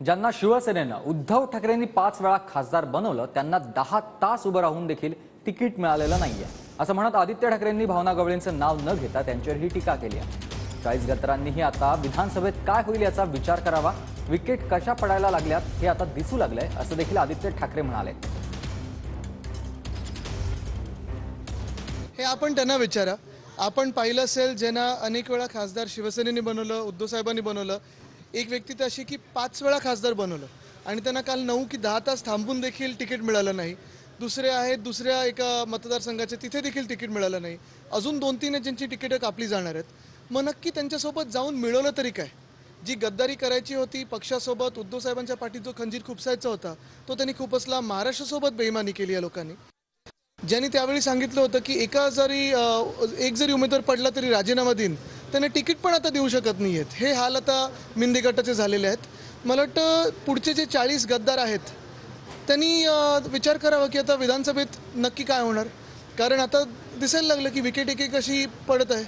ज्यांना शिवसेनेनं उद्धव ठाकरेंनी 5 वेळा खासदार बनवलं त्यांना 10 तास उभं राहून देखील तिकीट मिळालेलं नाहीये असं म्हणत आदित्य ठाकरेंनी भावना गवळींचं नाव न घेता त्यांच्यावर ही टीका केली आहे। 40 गद्दारांनीही आता विधानसभेत काय होईल याचा विचार करावा, विकेट कशा पडायला लागल्यात हे आता दिसू लागलंय असं देखील आदित्य ठाकरे म्हणाले। हे आपण त्यांना विचारा। आपण पाहिलं असेल ज्यांना अनेक वेळा खासदार शिवसेनेने बनवलं, उद्धव साहेबांनी बनवलं। एक व्यक्ती तर अशी की 5 वेळा खासदार बनवलं आणि त्यांना काल 9 की 10 तास थांबून देखील तिकीट मिळालं नाही। दुसरे आहेत दुसऱ्या एका मतदारसंघाचे, तिथे देखील तिकीट मिळालं नाही। अजून 2-3 ज्यांची तिकीटं कापली जाणार आहेत। मग नक्की त्यांच्यासोबत जाऊन मिळवलं तरी काय? जी गद्दारी करायची होती पक्षासोबत, उद्धव साहेबांच्या पाठीत जो खंजीर खुपसायचा होता तो त्यांनी खुपसला। महाराष्ट्रासोबत बेईमानी केली या लोकांनी। ज्यांनी त्यावेळी सांगितलं होतं की एक जरी उमेदवार पडला तरी राजीनामा देईन, त्यांना तिकीट पण आता देऊ शकत नाही आहेत। हे हाल आता मिंदे गटाचे झालेले आहेत। मला वाटतं पुढचे जे 40 गद्दार आहेत त्यांनी विचार करावा की आता विधानसभेत नक्की काय होणार, कारण आता दिसायला लागलं की विकेट एक एक अशी पडत आहे।